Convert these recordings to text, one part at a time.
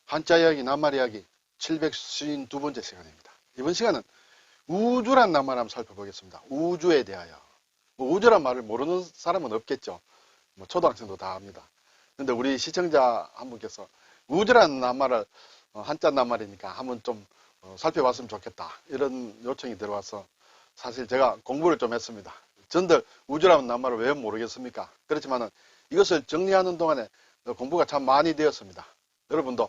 한자 이야기, 낱말 이야기 752번째 시간입니다. 이번 시간은 우주란 낱말 한번 살펴보겠습니다. 우주에 대하여. 우주란 말을 모르는 사람은 없겠죠. 초등학생도 다 압니다. 근데 우리 시청자 한 분께서 우주란 낱말을 한자 낱말이니까 한번 좀 살펴봤으면 좋겠다. 이런 요청이 들어와서 사실 제가 공부를 좀 했습니다. 전들 우주라는 낱말을 왜 모르겠습니까? 그렇지만은 이것을 정리하는 동안에 공부가 참 많이 되었습니다. 여러분도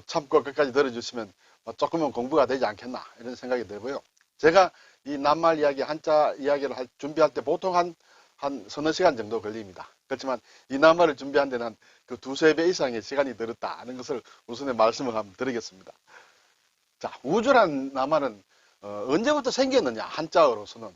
참고 끝까지 들어주시면 조금은 공부가 되지 않겠나 이런 생각이 들고요. 제가 이 낱말 이야기, 한자 이야기를 준비할 때 보통 한 서너 시간 정도 걸립니다. 그렇지만 이 낱말을 준비한 데는 그 두세 배 이상의 시간이 들었다는 것을 우선에 말씀을 한번 드리겠습니다. 자, 우주란 낱말은 언제부터 생겼느냐? 한자어로서는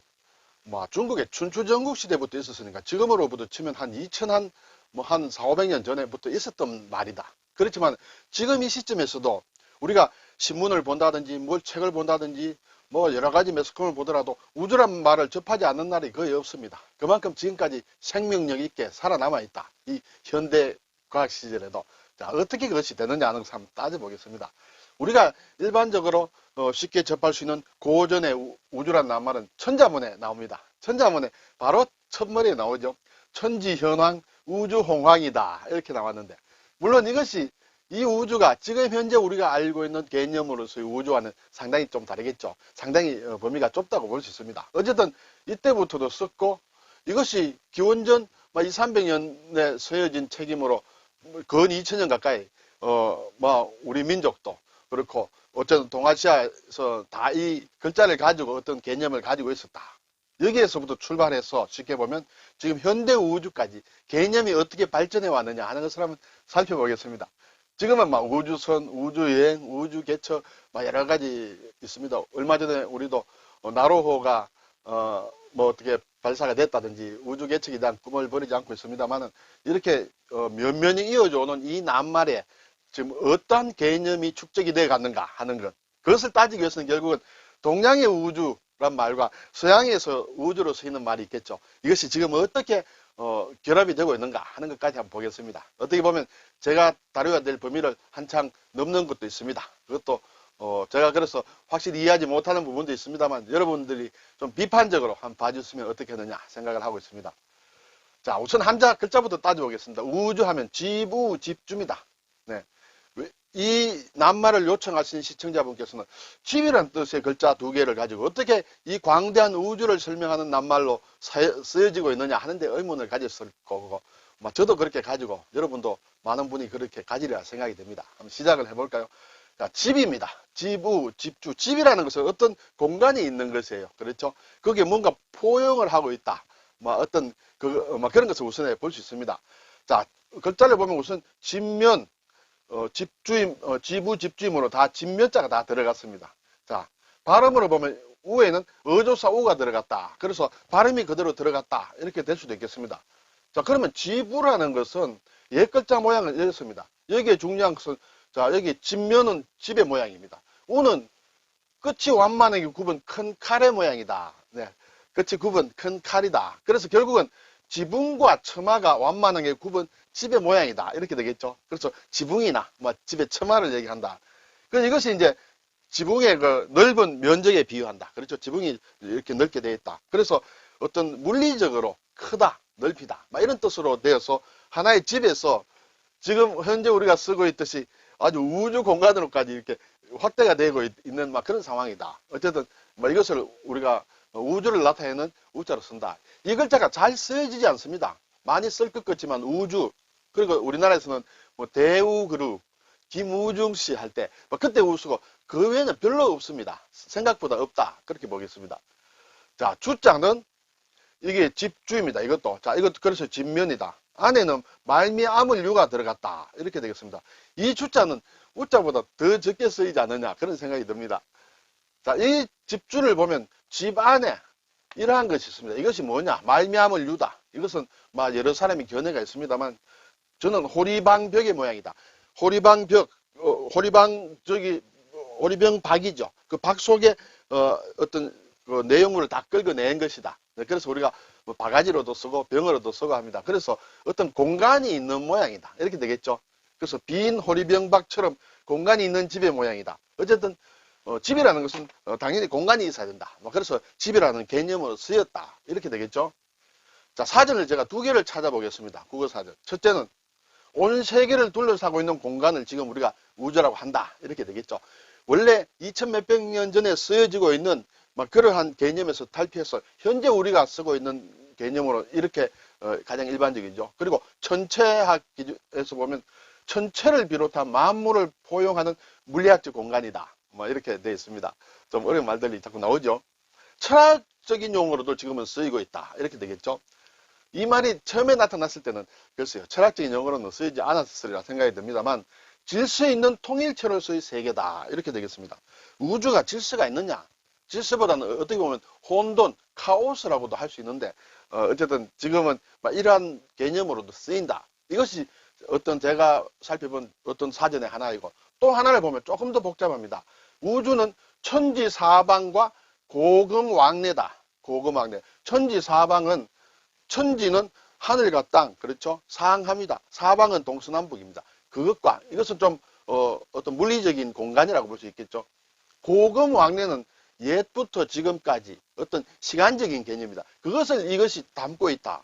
중국의 춘추전국 시대부터 있었으니까 지금으로부터 치면 한 2000, 한 400~500년 전에부터 있었던 말이다. 그렇지만 지금 이 시점에서도 우리가 신문을 본다든지 책을 본다든지 여러 가지 매스컴을 보더라도 우주란 말을 접하지 않는 날이 거의 없습니다. 그만큼 지금까지 생명력 있게 살아남아 있다. 이 현대 과학 시절에도. 자, 어떻게 그것이 되느냐 하는 것을 한번 따져보겠습니다. 우리가 일반적으로 쉽게 접할 수 있는 고전의 우주란 낱말은 천자문에 나옵니다. 천자문에 바로 첫머리에 나오죠. 천지현황 우주홍황이다 이렇게 나왔는데, 물론 이것이 이 우주가 지금 현재 우리가 알고 있는 개념으로서의 우주와는 상당히 좀 다르겠죠. 상당히 범위가 좁다고 볼 수 있습니다. 어쨌든 이때부터도 썼고, 이것이 기원전 200~300년에 서여진 책임으로 근 2000년 가까이 우리 민족도 그렇고 어쨌든 동아시아에서 다 이 글자를 가지고 어떤 개념을 가지고 있었다. 여기에서부터 출발해서 쉽게 보면 지금 현대 우주까지 개념이 어떻게 발전해 왔느냐 하는 것을 한번 살펴보겠습니다. 지금은 우주선, 우주여행, 우주개척 여러 가지 있습니다. 얼마 전에 우리도 나로호가 어떻게 발사가 됐다든지 우주개척에 대한 꿈을 버리지 않고 있습니다만은 이렇게 면면이 이어져 오는 이 낱말에 지금 어떠한 개념이 축적이 되어 갔는가 하는 것, 그것을 따지기 위해서는 결국은 동양의 우주란 말과 서양에서 우주로 쓰이는 말이 있겠죠. 이것이 지금 어떻게 결합이 되고 있는가 하는 것까지 한번 보겠습니다. 어떻게 보면 제가 다루어야 될 범위를 한창 넘는 것도 있습니다. 그것도 제가 그래서 확실히 이해하지 못하는 부분도 있습니다만 여러분들이 좀 비판적으로 한번 봐주시면 어떻게 하느냐 생각을 하고 있습니다. 자, 우선 한자 글자부터 따져보겠습니다. 우주하면 지부, 집주입니다. 네. 이 낱말을 요청하신 시청자분께서는 집이라는 뜻의 글자 두 개를 가지고 어떻게 이 광대한 우주를 설명하는 낱말로 쓰여지고 있느냐 하는데 의문을 가졌을 거고, 저도 그렇게 가지고 여러분도 많은 분이 그렇게 가지리라 생각이 됩니다. 한번 시작을 해볼까요? 자, 집입니다. 지부, 집주. 집이라는 것은 어떤 공간이 있는 것이에요. 그렇죠? 그게 뭔가 포용을 하고 있다. 어떤 그런 것을 우선에 볼 수 있습니다. 자, 글자를 보면 우선 집면, 집주임, 지부 집주임으로 다 집면자가 다 들어갔습니다. 자, 발음으로 보면 우에는 어조사 우가 들어갔다. 그래서 발음이 그대로 들어갔다. 이렇게 될 수도 있겠습니다. 자, 그러면 지부라는 것은 옛글자 모양을 이렇습니다. 여기에 중요한 것은, 자, 여기 집면은 집의 모양입니다. 우는 끝이 완만하게 굽은 큰 칼의 모양이다. 네, 끝이 굽은 큰 칼이다. 그래서 결국은 지붕과 처마가 완만하게 굽은 집의 모양이다. 이렇게 되겠죠. 그래서 지붕이나 집의 처마를 얘기한다. 그래서 이것이 이제 지붕의 그 넓은 면적에 비유한다. 그렇죠. 지붕이 이렇게 넓게 되어 있다. 그래서 어떤 물리적으로 크다, 넓히다, 이런 뜻으로 되어서 하나의 집에서 지금 현재 우리가 쓰고 있듯이 아주 우주 공간으로까지 이렇게 확대가 되고 있는 그런 상황이다. 어쨌든 이것을 우리가 우주를 나타내는 우자로 쓴다. 이 글자가 잘 쓰여지지 않습니다. 많이 쓸 것 같지만 우주, 그리고 우리나라에서는 대우그룹, 김우중씨 할 때 그때 우수고 그 외에는 별로 없습니다. 생각보다 없다. 그렇게 보겠습니다. 자, 주자는 이게 집주입니다. 이것도. 자, 이것도 그래서 집면이다. 안에는 말미암을 유가 들어갔다. 이렇게 되겠습니다. 이 주자는 우자보다 더 적게 쓰이지 않느냐 그런 생각이 듭니다. 자, 이 집주를 보면 집 안에 이러한 것이 있습니다. 이것이 뭐냐? 말미암을 유다. 이것은 여러 사람이 견해가 있습니다만 저는 호리방벽의 모양이다. 호리방벽, 호리병박이죠. 그 박 속에 어떤 그 내용물을 다 끌어낸 것이다. 그래서 우리가 바가지로도 쓰고 병으로도 쓰고 합니다. 그래서 어떤 공간이 있는 모양이다. 이렇게 되겠죠. 그래서 빈 호리병박처럼 공간이 있는 집의 모양이다. 어쨌든 집이라는 것은 당연히 공간이 있어야 된다. 그래서 집이라는 개념으로 쓰였다. 이렇게 되겠죠. 자, 사전을 제가 두 개를 찾아보겠습니다. 국어 사전. 첫째는 온 세계를 둘러싸고 있는 공간을 지금 우리가 우주라고 한다. 이렇게 되겠죠. 원래 2000 몇백 년 전에 쓰여지고 있는 그러한 개념에서 탈피해서 현재 우리가 쓰고 있는 개념으로 이렇게 가장 일반적이죠. 그리고 천체학 기준에서 보면 천체를 비롯한 만물을 포용하는 물리학적 공간이다. 이렇게 되어 있습니다. 좀 어려운 말들이 자꾸 나오죠. 철학적인 용어로도 지금은 쓰이고 있다. 이렇게 되겠죠. 이 말이 처음에 나타났을 때는 글쎄요, 철학적인 용어로는 쓰이지 않았으리라 생각이 듭니다만 질서 있는 통일체로서의 세계다. 이렇게 되겠습니다. 우주가 질서가 있느냐? 질서보다는 어떻게 보면 혼돈, 카오스라고도 할 수 있는데 어쨌든 지금은 이러한 개념으로도 쓰인다. 이것이 어떤 제가 살펴본 어떤 사전의 하나이고 또 하나를 보면 조금 더 복잡합니다. 우주는 천지사방과 고금왕래다. 고금왕래. 천지사방은 천지는 하늘과 땅, 그렇죠? 상하입니다. 사방은 동서남북입니다. 그것과 이것은 좀 어떤 물리적인 공간이라고 볼 수 있겠죠. 고금왕래는 옛부터 지금까지 어떤 시간적인 개념이다. 그것을 이것이 담고 있다.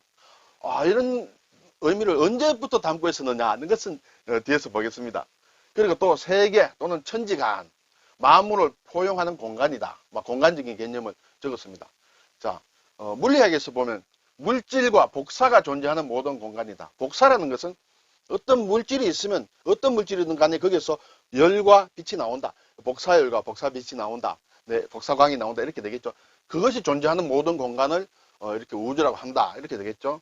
이런 의미를 언제부터 담고 있었느냐 하는 것은 뒤에서 보겠습니다. 그리고 또 세계 또는 천지간 만물을 포용하는 공간이다. 공간적인 개념을 적었습니다. 자, 물리학에서 보면 물질과 복사가 존재하는 모든 공간이다. 복사라는 것은 어떤 물질이 있으면 어떤 물질이든 간에 거기서 열과 빛이 나온다. 복사열과 복사빛이 나온다. 네, 복사광이 나온다. 이렇게 되겠죠. 그것이 존재하는 모든 공간을 이렇게 우주라고 한다. 이렇게 되겠죠.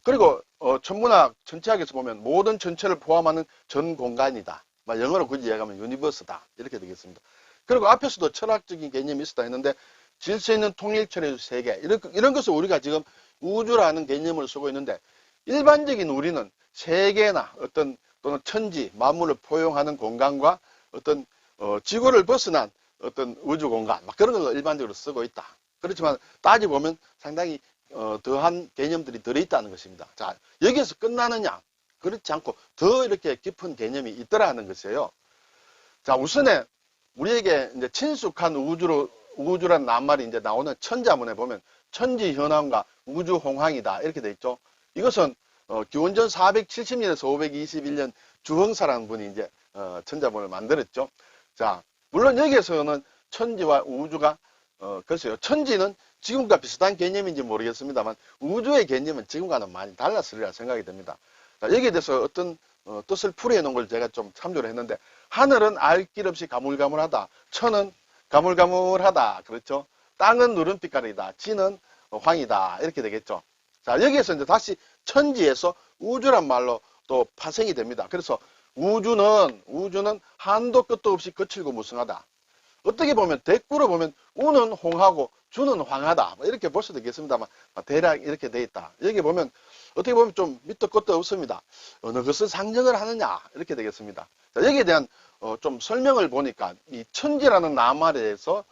그리고 천문학, 천체학에서 보면 모든 전체를 포함하는 전 공간이다. 영어로 굳이 이야기하면 유니버스다. 이렇게 되겠습니다. 그리고 앞에서도 철학적인 개념이 있었다 했는데 질서 있는 통일체의 세계 이런 것을 우리가 지금 우주라는 개념을 쓰고 있는데 일반적인 우리는 세계나 어떤 또는 천지 만물을 포용하는 공간과 어떤 지구를 벗어난 어떤 우주 공간 그런 걸 일반적으로 쓰고 있다. 그렇지만 따지보면 상당히 더한 개념들이 들어있다는 것입니다. 자, 여기에서 끝나느냐? 그렇지 않고 더 이렇게 깊은 개념이 있더라는 것이에요. 자, 우선에 우리에게 이제 친숙한 우주란 낱말이 이제 나오는 천자문에 보면 천지 현황과 우주 홍황이다. 이렇게 돼 있죠. 이것은 기원전 470년에서 521년 주흥사라는 분이 이제 천자문을 만들었죠. 자, 물론 여기에서는 천지와 우주가 글쎄요. 천지는 지금과 비슷한 개념인지 모르겠습니다만 우주의 개념은 지금과는 많이 달랐으리라 생각이 됩니다. 자, 여기에 대해서 어떤 뜻을 풀이해 놓은 걸 제가 좀 참조를 했는데 하늘은 알 길 없이 가물가물하다. 천은 가물가물하다. 그렇죠? 땅은 누름빛깔이다. 지는 황이다. 이렇게 되겠죠. 자, 여기에서 이제 다시 천지에서 우주란 말로 또 파생이 됩니다. 그래서 우주는 한도 끝도 없이 거칠고 무성하다. 어떻게 보면 대꾸로 보면 우는 홍하고 주는 황하다. 이렇게 볼 수도 있겠습니다만 대략 이렇게 돼 있다. 여기 보면 어떻게 보면 좀 밑도 끝도 없습니다. 어느 것을 상징을 하느냐 이렇게 되겠습니다. 자, 여기에 대한 좀 설명을 보니까 이 천지라는 낱말에 대해서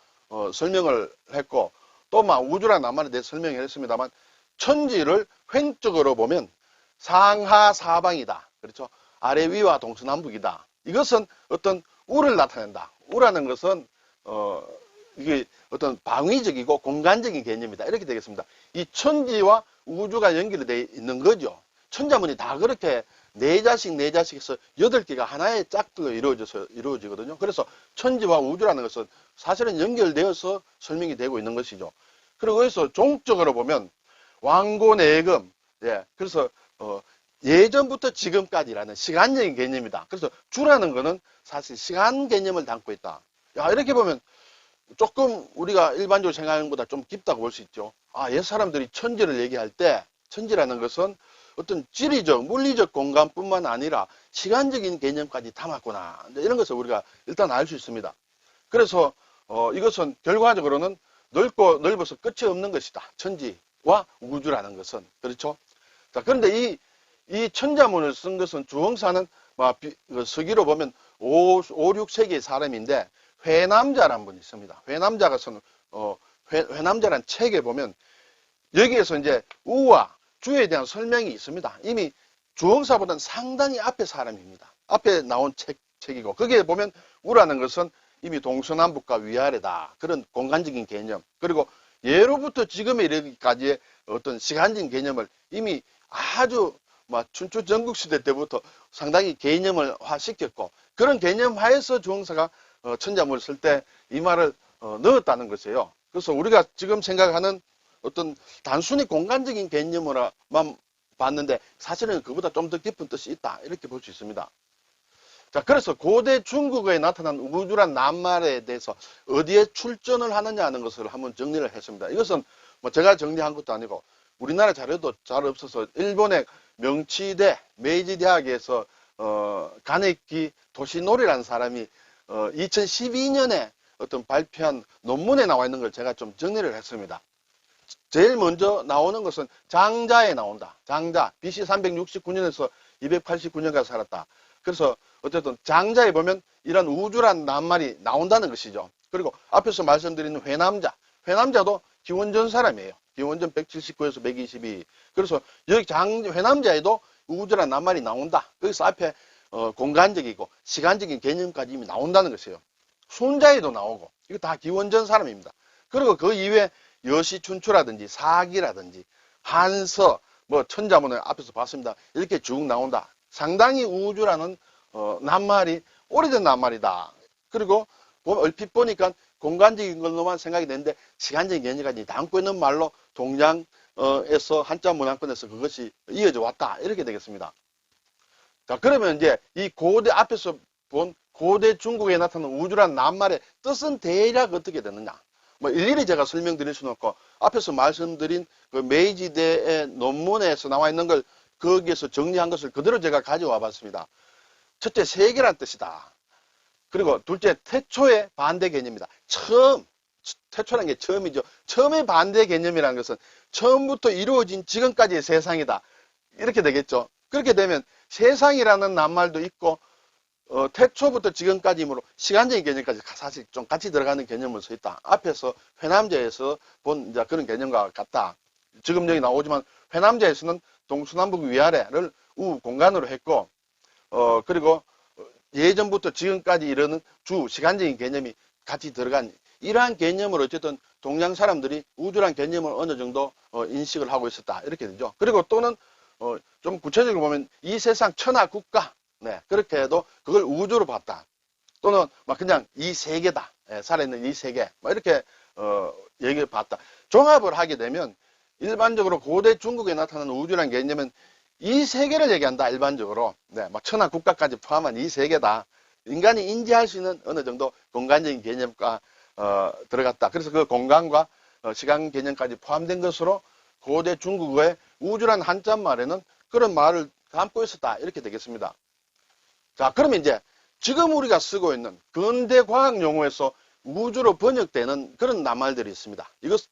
설명을 했고 또 우주라는 낱말에 대해서 설명을 했습니다만 천지를 횡적으로 보면 상하사방이다. 그렇죠? 아래 위와 동서남북이다. 이것은 어떤 우를 나타낸다. 우라는 것은 이게 어떤 방위적이고 공간적인 개념이다. 이렇게 되겠습니다. 이 천지와 우주가 연결이 되어 있는 거죠. 천자문이 다 그렇게 네 자씩에서 8개가 하나의 짝들로 이루어지거든요. 그래서 천지와 우주라는 것은 사실은 연결되어서 설명이 되고 있는 것이죠. 그리고 여기서 종적으로 보면 왕고내금, 예, 그래서 예전부터 지금까지라는 시간적인 개념이다. 그래서 주라는 것은 사실 시간 개념을 담고 있다. 야, 이렇게 보면 조금 우리가 일반적으로 생각하는 것보다 좀 깊다고 볼 수 있죠. 옛 사람들이 천지를 얘기할 때 천지라는 것은 어떤 지리적, 물리적 공간뿐만 아니라 시간적인 개념까지 담았구나. 이런 것을 우리가 일단 알 수 있습니다. 그래서 이것은 결과적으로는 넓어서 끝이 없는 것이다. 천지와 우주라는 것은. 그렇죠? 자, 그런데 이 천자문을 쓴 것은 주흥사는 서기로 보면 5, 6세기의 사람인데 회남자라는 분이 있습니다. 회남자라는 책에 보면 여기에서 이제 우와 주에 대한 설명이 있습니다. 이미 주흥사보다는 상당히 앞에 사람입니다. 앞에 나온 책이고, 거기에 보면 우라는 것은 이미 동서남북과 위아래다. 그런 공간적인 개념. 그리고 예로부터 지금에 이르기까지의 어떤 시간적인 개념을 이미 아주 춘추 전국시대 때부터 상당히 개념을 화시켰고, 그런 개념 하에서 주홍사가 천자문을 쓸 때 이 말을 넣었다는 것이에요. 그래서 우리가 지금 생각하는 어떤 단순히 공간적인 개념으로만 봤는데 사실은 그보다 좀 더 깊은 뜻이 있다. 이렇게 볼 수 있습니다. 자, 그래서 고대 중국어에 나타난 우주란 낱말에 대해서 어디에 출전을 하느냐 하는 것을 한번 정리를 했습니다. 이것은 제가 정리한 것도 아니고 우리나라 자료도 잘 없어서 일본의 명치대 메이지대학에서 가네키 도시노리라는 사람이 2012년에 어떤 발표한 논문에 나와 있는 걸 제가 좀 정리를 했습니다. 제일 먼저 나오는 것은 장자에 나온다. 장자, BC 369년에서 289년까지 살았다. 그래서 어쨌든 장자에 보면 이런 우주란 낱말이 나온다는 것이죠. 그리고 앞에서 말씀드린 회남자, 회남자도 기원전 사람이에요. 기원전 179에서 122. 그래서 여기 회남자에도 우주란 낱말이 나온다. 거기서 앞에 공간적이고 시간적인 개념까지 이미 나온다는 것이에요. 순자에도 나오고, 이거 다 기원전 사람입니다. 그리고 그 이외에 여시춘추라든지 사기라든지 한서, 천자문을 앞에서 봤습니다. 이렇게 쭉 나온다. 상당히 우주라는 낱말이 오래된 낱말이다. 그리고 얼핏 보니까 공간적인 걸로만 생각이 되는데 시간적인 개념까지 담고 있는 말로 동양에서 한자 문화권에서 그것이 이어져 왔다. 이렇게 되겠습니다. 자, 그러면 이제 이 고대 앞에서 본 고대 중국에 나타나는 우주란 낱말의 뜻은 대략 어떻게 되느냐. 일일이 제가 설명드릴 수는 없고 앞에서 말씀드린 그 메이지대의 논문에서 나와 있는 걸 거기에서 정리한 것을 그대로 제가 가져와 봤습니다. 첫째, 세계란 뜻이다. 그리고 둘째, 태초의 반대 개념이다. 태초라는 게 처음이죠. 처음의 반대 개념이라는 것은 처음부터 이루어진 지금까지의 세상이다. 이렇게 되겠죠. 그렇게 되면 세상이라는 낱말도 있고 태초부터 지금까지이므로 시간적인 개념까지 사실 좀 같이 들어가는 개념을 써 있다. 앞에서 회남자에서 본 이제 그런 개념과 같다. 지금 여기 나오지만 회남자에서는 동서남북 위아래를 공간으로 했고, 그리고 예전부터 지금까지 이르는 시간적인 개념이 같이 들어간 이러한 개념을 어쨌든 동양 사람들이 우주란 개념을 어느 정도 인식을 하고 있었다. 이렇게 되죠. 그리고 또는 좀 구체적으로 보면 이 세상 천하 국가, 네, 그렇게 해도 그걸 우주로 봤다. 또는 그냥 이 세계다. 살아있는 이 세계. 이렇게 얘기를 봤다. 종합을 하게 되면 일반적으로 고대 중국에 나타나는 우주란 개념은 이 세계를 얘기한다. 일반적으로. 네, 천하 국가까지 포함한 이 세계다. 인간이 인지할 수 있는 어느 정도 공간적인 개념과 들어갔다. 그래서 그 공간과 시간 개념까지 포함된 것으로 고대 중국어의 우주란 한자말에는 그런 말을 담고 있었다. 이렇게 되겠습니다. 자, 그러면 이제 지금 우리가 쓰고 있는 근대 과학 용어에서 우주로 번역되는 그런 낱말들이 있습니다. 이것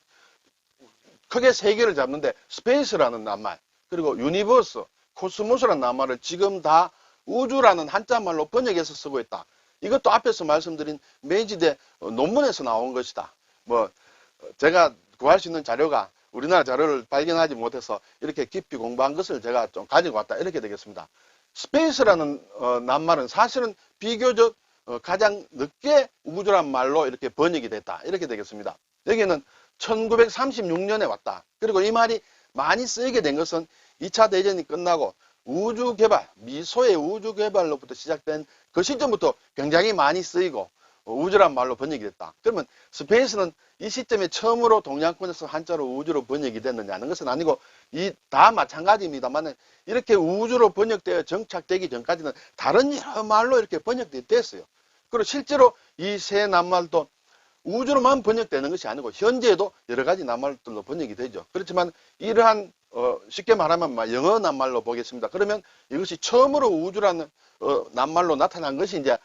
크게 세 개를 잡는데 스페이스라는 낱말, 그리고 유니버스, 코스모스라는 낱말을 지금 다 우주라는 한자말로 번역해서 쓰고 있다. 이것도 앞에서 말씀드린 메이지대 논문에서 나온 것이다. 제가 구할 수 있는 자료가 우리나라 자료를 발견하지 못해서 이렇게 깊이 공부한 것을 제가 좀 가지고 왔다. 이렇게 되겠습니다. 스페이스라는 낱말은 사실은 비교적 가장 늦게 우주란 말로 이렇게 번역이 됐다. 이렇게 되겠습니다. 여기는 1936년에 왔다. 그리고 이 말이 많이 쓰이게 된 것은 2차 대전이 끝나고 우주 개발, 미소의 우주 개발로부터 시작된 그 시점부터 굉장히 많이 쓰이고 우주란 말로 번역이 됐다. 그러면 스페이스는 이 시점에 처음으로 동양권에서 한자로 우주로 번역이 됐느냐는 것은 아니고 다 마찬가지입니다만 이렇게 우주로 번역되어 정착되기 전까지는 다른 여러 말로 이렇게 번역됐어요. 그리고 실제로 이 세 낱말도 우주로만 번역되는 것이 아니고 현재에도 여러 가지 낱말들로 번역이 되죠. 그렇지만 이러한 쉽게 말하면 영어 낱말로 보겠습니다. 그러면 이것이 처음으로 우주라는 낱말로 나타난 것이 이제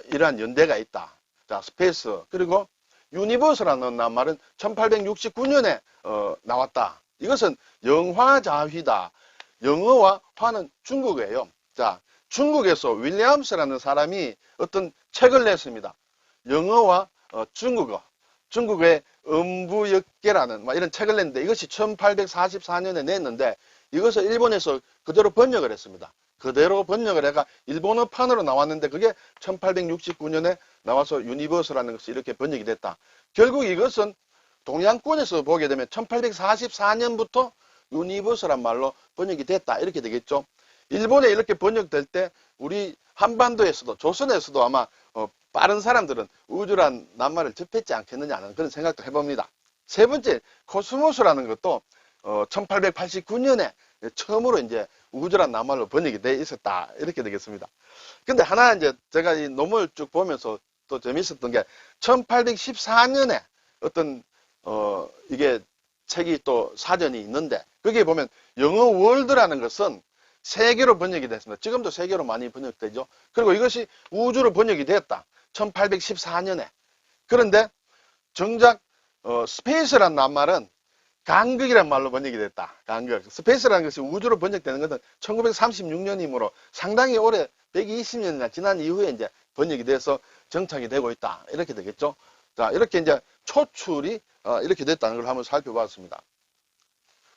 이러한 연대가 있다. 자, 스페이스. 그리고 유니버스라는 낱말은 1869년에 나왔다. 이것은 영화자휘다. 영어와 화는 중국어예요. 자, 중국에서 윌리엄스라는 사람이 어떤 책을 냈습니다. 영어와 중국어, 중국의 음부역계라는 이런 책을 냈는데 이것이 1844년에 냈는데 이것을 일본에서 그대로 번역을 했습니다. 그대로 번역을 해가 일본어판으로 나왔는데 그게 1869년에 나와서 유니버스라는 것이 이렇게 번역이 됐다. 결국 이것은 동양권에서 보게 되면 1844년부터 유니버스란 말로 번역이 됐다. 이렇게 되겠죠. 일본에 이렇게 번역될 때 우리 한반도에서도 조선에서도 아마 빠른 사람들은 우주란 낱말을 접했지 않겠느냐 하는 그런 생각도 해봅니다. 세 번째, 코스모스라는 것도 1889년에 처음으로 이제 우주란 낱말로 번역이 돼 있었다. 이렇게 되겠습니다. 근데 하나 이제 제가 이 논문을 쭉 보면서 또 재밌었던 게 1814년에 어떤 이게 책이 또 사전이 있는데 거기에 보면 영어 월드라는 것은 세 개로 번역이 됐습니다. 지금도 세 개로 많이 번역되죠. 그리고 이것이 우주로 번역이 됐다. 1814년에. 그런데 정작 스페이스란 낱말은 간극이란 말로 번역이 됐다. 간극. 스페이스라는 것이 우주로 번역되는 것은 1936년이므로 상당히 오래 120년이나 지난 이후에 이제 번역이 돼서 정착이 되고 있다. 이렇게 되겠죠. 자, 이렇게 이제 초출이 이렇게 됐다는 걸 한번 살펴봤습니다.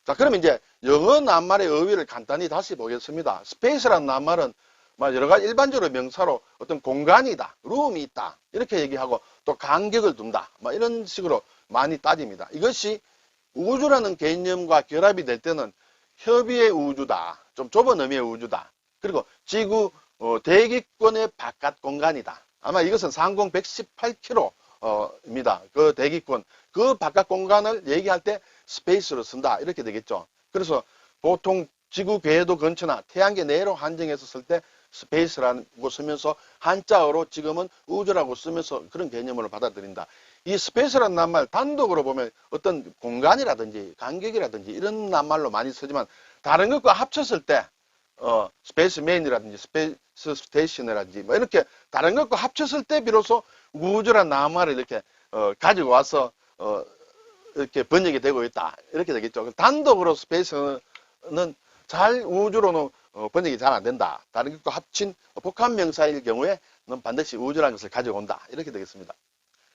자, 그러면 이제 영어 낱말의 어휘를 간단히 다시 보겠습니다. 스페이스라는 낱말은 여러 가지 일반적으로 명사로 어떤 공간이다, 룸이 있다, 이렇게 얘기하고 또 간격을 둔다, 이런 식으로 많이 따집니다. 이것이 우주라는 개념과 결합이 될 때는 협의의 우주다, 좀 좁은 의미의 우주다, 그리고 지구 대기권의 바깥 공간이다. 아마 이것은 상공 118km입니다. 그 대기권, 그 바깥 공간을 얘기할 때 스페이스로 쓴다. 이렇게 되겠죠. 그래서 보통 지구 궤도 근처나 태양계 내로 한정해서 쓸 때 스페이스라고 쓰면서 한자어로 지금은 우주라고 쓰면서 그런 개념으로 받아들인다. 이 스페이스라는 낱말 단독으로 보면 어떤 공간이라든지 간격이라든지 이런 낱말로 많이 쓰지만 다른 것과 합쳤을 때 스페이스맨이라든지 스페이스 스테이션이라든지 이렇게 다른 것과 합쳤을 때 비로소 우주라는 낱말을 이렇게 가지고 와서 이렇게 번역이 되고 있다. 이렇게 되겠죠. 단독으로 스페이스는 잘 우주로는 번역이 잘 안 된다. 다른 것과 합친 복합 명사일 경우에는 반드시 우주라는 것을 가지고 온다. 이렇게 되겠습니다.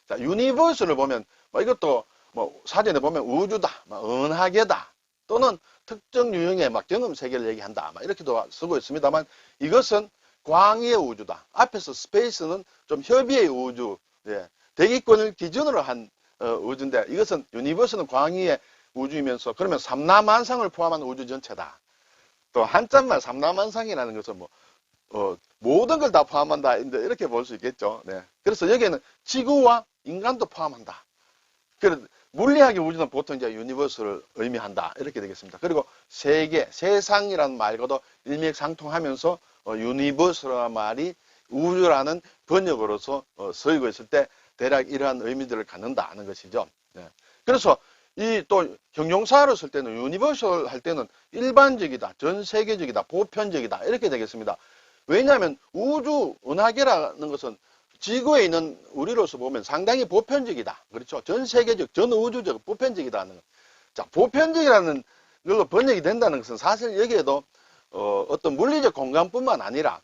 자, 유니버스를 보면 이것도 사전에 보면 우주다, 은하계다, 또는 특정 유형의 경험 세계를 얘기한다. 이렇게도 쓰고 있습니다만 이것은 광의의 우주다. 앞에서 스페이스는 좀 협의의 우주, 대기권을 기준으로 한 우주인데 이것은 유니버스는 광의의 우주이면서 그러면 삼라만상을 포함한 우주 전체다. 또 한자말 삼라만상이라는 것은 모든 걸 다 포함한다. 이렇게 볼 수 있겠죠. 네. 그래서 여기에는 지구와 인간도 포함한다. 그래서 물리학의 우주는 보통 이제 유니버스를 의미한다. 이렇게 되겠습니다. 그리고 세계, 세상이라는 말과도 일맥상통하면서 유니버스라는 말이 우주라는 번역으로서 쓰이고 있을 때 대략 이러한 의미들을 갖는다는 것이죠. 네. 그래서 이 또 형용사로 쓸 때는 유니버설 할 때는 일반적이다, 전 세계적이다, 보편적이다 이렇게 되겠습니다. 왜냐하면 우주 은하계라는 것은 지구에 있는 우리로서 보면 상당히 보편적이다. 그렇죠? 전 세계적, 전 우주적, 보편적이다는 것. 자, 보편적이라는 걸로 번역이 된다는 것은 사실 여기에도 어떤 물리적 공간뿐만 아니라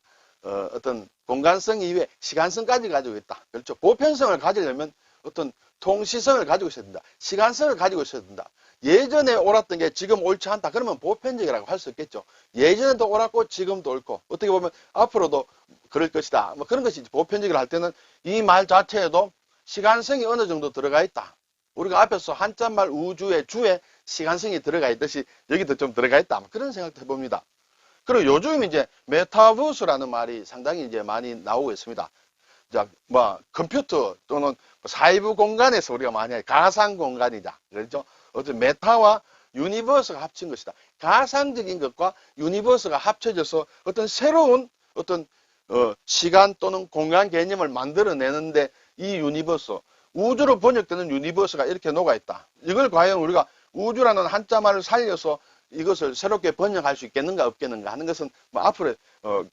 어떤 공간성 이외에 시간성까지 가지고 있다. 그렇죠? 보편성을 가지려면 어떤 통시성을 가지고 있어야 된다. 시간성을 가지고 있어야 된다. 예전에 옳았던 게 지금 옳지 않다. 그러면 보편적이라고 할 수 있겠죠. 예전에도 옳았고 지금도 옳고 어떻게 보면 앞으로도 그럴 것이다. 그런 것이 보편적이라 할 때는 이 말 자체에도 시간성이 어느 정도 들어가 있다. 우리가 앞에서 한자말 우주의 주에 시간성이 들어가 있듯이 여기도 좀 들어가 있다. 그런 생각도 해봅니다. 그리고 요즘 이제 메타버스라는 말이 상당히 이제 많이 나오고 있습니다. 자, 컴퓨터 또는 사이버 공간에서 우리가 많이 할 가상 공간이다. 그렇죠? 어떤 메타와 유니버스가 합친 것이다. 가상적인 것과 유니버스가 합쳐져서 어떤 새로운 어떤 시간 또는 공간 개념을 만들어내는데 이 유니버스, 우주로 번역되는 유니버스가 이렇게 녹아있다. 이걸 과연 우리가 우주라는 한자말을 살려서 이것을 새롭게 번역할 수 있겠는가 없겠는가 하는 것은 앞으로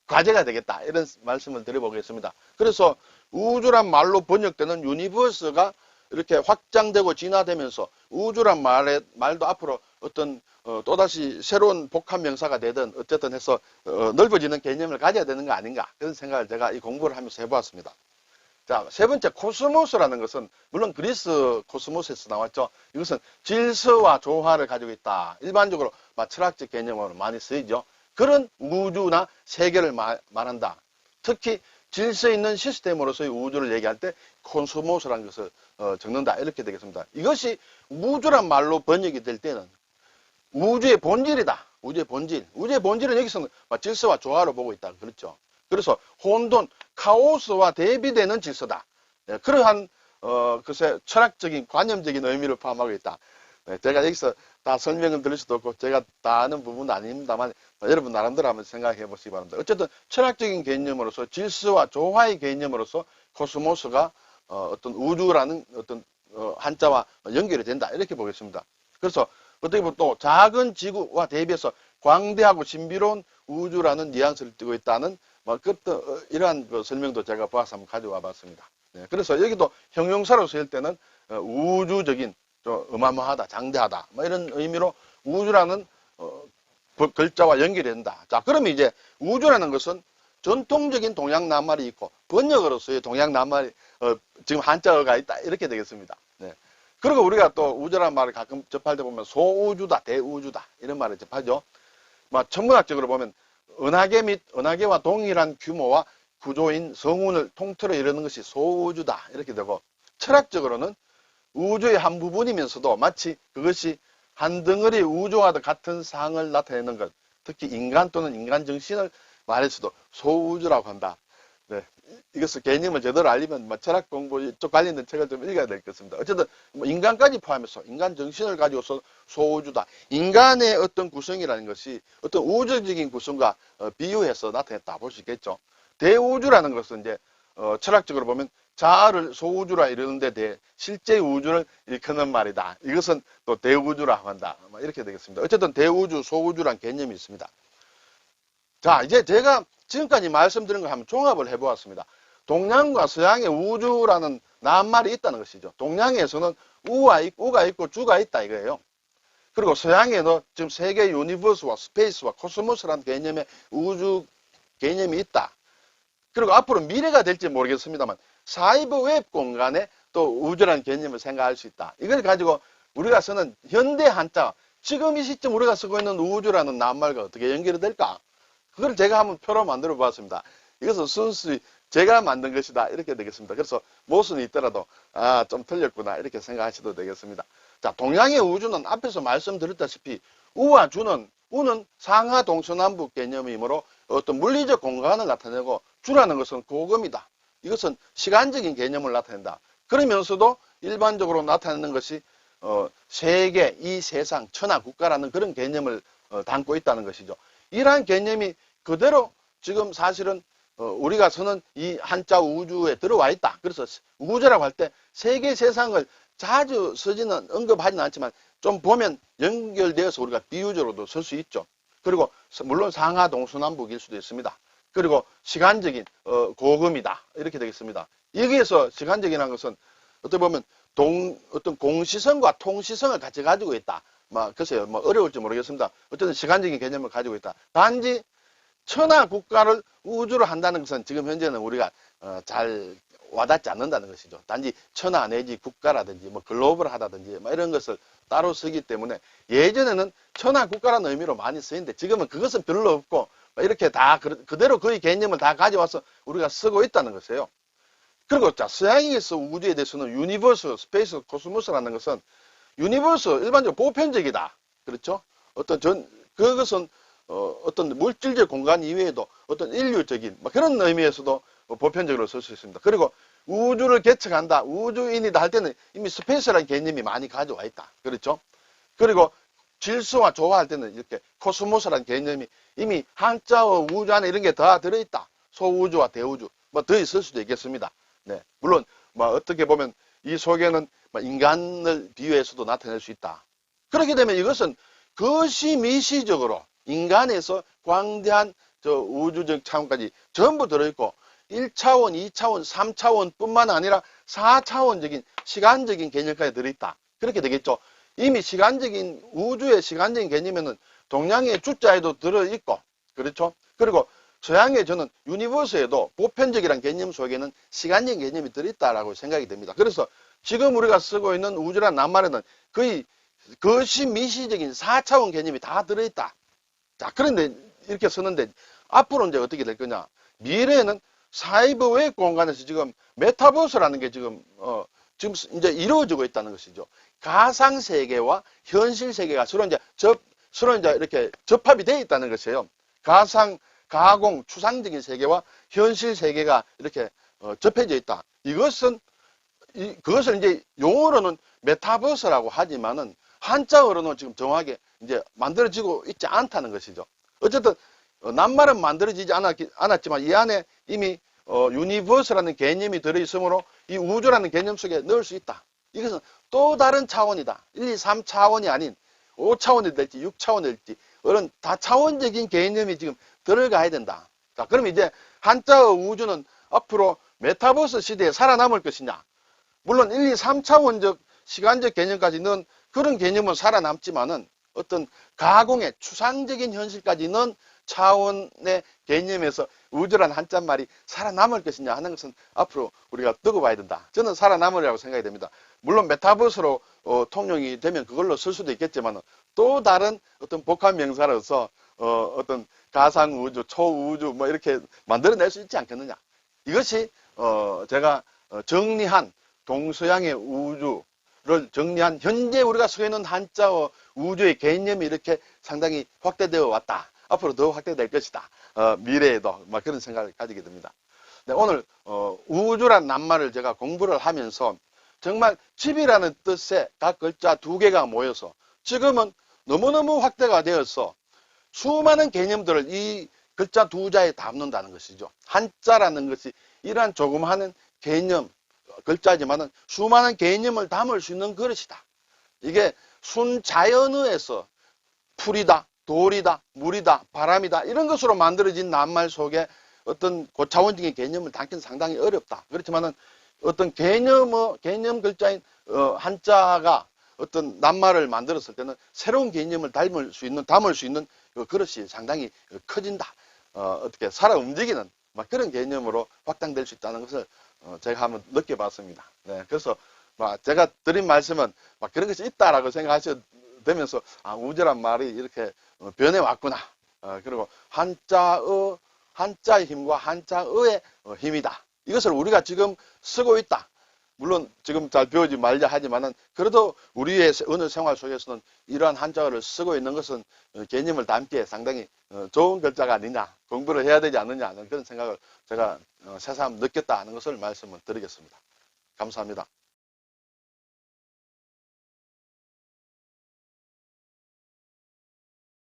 과제가 되겠다. 이런 말씀을 드려보겠습니다. 그래서 우주란 말로 번역되는 유니버스가 이렇게 확장되고 진화되면서 우주란 말도 앞으로 어떤 또다시 새로운 복합 명사가 되든 어쨌든 해서 넓어지는 개념을 가져야 되는 거 아닌가 그런 생각을 제가 이 공부를 하면서 해보았습니다. 자, 세 번째 코스모스라는 것은 물론 그리스 코스모스에서 나왔죠. 이것은 질서와 조화를 가지고 있다. 일반적으로 철학적 개념으로 많이 쓰이죠. 그런 우주나 세계를 말한다. 특히 질서 있는 시스템으로서의 우주를 얘기할 때 코스모스라는 것을 적는다. 이렇게 되겠습니다. 이것이 우주란 말로 번역이 될 때는 우주의 본질이다. 우주의 본질. 우주의 본질은 여기서는 질서와 조화로 보고 있다. 그렇죠. 그래서 혼돈, 카오스와 대비되는 질서다. 네, 그러한 글쎄 철학적인 관념적인 의미를 포함하고 있다. 네, 제가 여기서 다 설명을 드릴 수도 없고 제가 다 아는 부분은 아닙니다만 여러분 나름대로 한번 생각해 보시기 바랍니다. 어쨌든 철학적인 개념으로서 질서와 조화의 개념으로서 코스모스가 어떤 우주라는 어떤 한자와 연결이 된다. 이렇게 보겠습니다. 그래서 어떻게 보면 또 작은 지구와 대비해서 광대하고 신비로운 우주라는 뉘앙스를 띠고 있다는 이러한 설명도 제가 보아서 한번 가져와 봤습니다. 네, 그래서 여기도 형용사로 쓰일 때는 우주적인 좀 어마어마하다, 장대하다 이런 의미로 우주라는 글자와 연결이 된다. 자, 그러면 이제 우주라는 것은 전통적인 동양 낱말이 있고 번역으로서의 동양 낱말이 지금 한자어가 있다 이렇게 되겠습니다. 네. 그리고 우리가 또 우주라는 말을 가끔 접할 때 보면 소우주다, 대우주다 이런 말을 접하죠. 천문학적으로 보면 은하계 및 은하계와 동일한 규모와 구조인 성운을 통틀어 이루는 것이 소우주다 이렇게 되고, 철학적으로는 우주의 한 부분이면서도 마치 그것이 한 덩어리 우주와 같은 상을 나타내는 것, 특히 인간 또는 인간 정신을 말해서도 소우주라고 한다. 네. 이것을 개념을 제대로 알려면 철학 공부 이쪽 관련된 책을 좀 읽어야 될 것 같습니다. 어쨌든 인간까지 포함해서 인간 정신을 가지고서 소우주다. 인간의 어떤 구성이라는 것이 어떤 우주적인 구성과 비유해서 나타냈다 볼 수 있겠죠. 대우주라는 것은 이제 철학적으로 보면 자아를 소우주라 이러는데 대해 실제 우주를 일컫는 말이다. 이것은 또 대우주라고 한다. 이렇게 되겠습니다. 어쨌든 대우주, 소우주란 개념이 있습니다. 자, 이제 제가 지금까지 말씀드린 걸 한번 종합을 해보았습니다. 동양과 서양의 우주라는 낱말이 있다는 것이죠. 동양에서는 우가 있고 주가 있다 이거예요. 그리고 서양에는 지금 세계 유니버스와 스페이스와 코스모스라는 개념의 우주 개념이 있다. 그리고 앞으로 미래가 될지 모르겠습니다만 사이버 웹 공간에 또 우주라는 개념을 생각할 수 있다. 이걸 가지고 우리가 쓰는 현대 한자, 지금 이 시점 우리가 쓰고 있는 우주라는 낱말과 어떻게 연결이 될까? 그걸 제가 한번 표로 만들어 보았습니다. 이것은 순수히 제가 만든 것이다 이렇게 되겠습니다. 그래서 모순이 있더라도 좀 틀렸구나 이렇게 생각하셔도 되겠습니다. 자, 동양의 우주는 앞에서 말씀드렸다시피 우와 주는, 우는 상하 동서남북 개념이므로 어떤 물리적 공간을 나타내고 주라는 것은 고금이다. 이것은 시간적인 개념을 나타낸다. 그러면서도 일반적으로 나타내는 것이 세계, 이 세상, 천하, 국가라는 그런 개념을 담고 있다는 것이죠. 이러한 개념이 그대로 지금 사실은 우리가 쓰는 이 한자 우주에 들어와 있다. 그래서 우주라고 할 때 세계 세상을 자주 쓰지는 언급하지는 않지만 좀 보면 연결되어서 우리가 비유적으로도 쓸 수 있죠. 그리고 물론 상하 동서남북일 수도 있습니다. 그리고 시간적인 고금이다 이렇게 되겠습니다. 여기에서 시간적이라는 것은 어떻게 보면 어떤 공시성과 통시성을 같이 가지고 있다. 글쎄요, 어려울지 모르겠습니다. 어쨌든 시간적인 개념을 가지고 있다. 단지 천하 국가를 우주로 한다는 것은 지금 현재는 우리가 잘 와닿지 않는다는 것이죠. 단지 천하 내지 국가라든지 글로벌하다든지 이런 것을 따로 쓰기 때문에 예전에는 천하 국가라는 의미로 많이 쓰이는데 지금은 그것은 별로 없고 이렇게 다 그대로 그의 개념을 다 가져와서 우리가 쓰고 있다는 것이에요. 그리고 자, 서양에서 우주에 대해서는 유니버스, 스페이스, 코스모스라는 것은 유니버스 일반적으로 보편적이다. 그렇죠? 그것은 어떤 물질적 공간 이외에도 어떤 인류적인 그런 의미에서도 보편적으로 쓸 수 있습니다. 그리고 우주를 개척한다, 우주인이다 할 때는 이미 스페이스라는 개념이 많이 가져와 있다. 그렇죠? 그리고 질서와 조화할 때는 이렇게 코스모스라는 개념이 이미 한자어 우주 안에 이런 게 다 들어있다. 소우주와 대우주 더 있을 수도 있겠습니다. 네, 물론 어떻게 보면 이 속에는 인간을 비유해서도 나타낼 수 있다. 그렇게 되면 이것은 거시미시적으로 인간에서 광대한 우주적 차원까지 전부 들어있고 1차원, 2차원, 3차원 뿐만 아니라 4차원적인 시간적인 개념까지 들어있다. 그렇게 되겠죠. 이미 우주의 시간적인 개념에는 동양의 주자에도 들어있고, 그렇죠. 그리고 서양의 저는 유니버스에도 보편적이라는 개념 속에는 시간적인 개념이 들어있다라고 생각이 됩니다. 그래서 지금 우리가 쓰고 있는 우주라는 낱말에는 거의 거시미시적인 4차원 개념이 다 들어있다. 자, 그런데 이렇게 쓰는데 앞으로 이제 어떻게 될 거냐. 미래에는 사이버웨이 공간에서 지금 메타버스라는 게 지금 이제 이루어지고 있다는 것이죠. 가상 세계와 현실 세계가 서로 이제 이렇게 접합이 되어 있다는 것이에요. 가공, 추상적인 세계와 현실 세계가 이렇게 접해져 있다. 그것을 이제 용어로는 메타버스라고 하지만은 한자어로는 지금 정확하게 이제 만들어지고 있지 않다는 것이죠. 어쨌든 낱말은 만들어지지 않았지만 이 안에 이미 유니버스라는 개념이 들어있으므로 이 우주라는 개념 속에 넣을 수 있다. 이것은 또 다른 차원이다. 1, 2, 3차원이 아닌 5차원이 될지 6차원이 될지 이런 다차원적인 개념이 지금 들어가야 된다. 자, 그럼 이제 한자어 우주는 앞으로 메타버스 시대에 살아남을 것이냐? 물론 1, 2, 3차원적 시간적 개념까지 넣은 그런 개념은 살아남지만은 어떤 가공의 추상적인 현실까지 넣은 차원의 개념에서 우주라는 한자말이 살아남을 것이냐 하는 것은 앞으로 우리가 두고 봐야 된다. 저는 살아남으리라고 생각이 됩니다. 물론 메타버스로 통용이 되면 그걸로 쓸 수도 있겠지만 또 다른 어떤 복합 명사로서 어떤 가상 우주, 초우주 뭐 이렇게 만들어낼 수 있지 않겠느냐. 이것이 제가 정리한 동서양의 우주를 정리한 현재 우리가 쓰고 있는 한자어 우주의 개념이 이렇게 상당히 확대되어 왔다. 앞으로 더 확대될 것이다. 미래에도 막 그런 생각을 가지게 됩니다. 네, 오늘 우주란 낱말을 제가 공부를 하면서 정말 집이라는 뜻의 각 글자 2개가 모여서 지금은 너무너무 확대가 되어서 수많은 개념들을 이 글자 2자에 담는다는 것이죠. 한자라는 것이 이러한 조그마한 개념 글자지만은 수많은 개념을 담을 수 있는 그릇이다. 이게 순자연어에서 풀이다, 돌이다, 물이다, 바람이다 이런 것으로 만들어진 낱말 속에 어떤 고차원적인 개념을 담기는 상당히 어렵다. 그렇지만은 어떤 개념 글자인 한자가 어떤 낱말을 만들었을 때는 새로운 개념을 담을 수 있는 그 그릇이 상당히 커진다. 어떻게 살아 움직이는 막 그런 개념으로 확장될 수 있다는 것을 제가 한번 느껴봤습니다. 네, 그래서 제가 드린 말씀은 그런 것이 있다라고 생각하셔도 되면서 우주란 말이 이렇게 변해왔구나. 그리고 한자의 힘과 한자어의 힘이다. 이것을 우리가 지금 쓰고 있다. 물론 지금 잘 배우지 말자 하지만은 그래도 우리의 어느 생활 속에서는 이러한 한자어를 쓰고 있는 것은 개념을 담기에 상당히 좋은 글자가 아니냐, 공부를 해야 되지 않느냐 하는 그런 생각을 제가 새삼 느꼈다 하는 것을 말씀을 드리겠습니다. 감사합니다.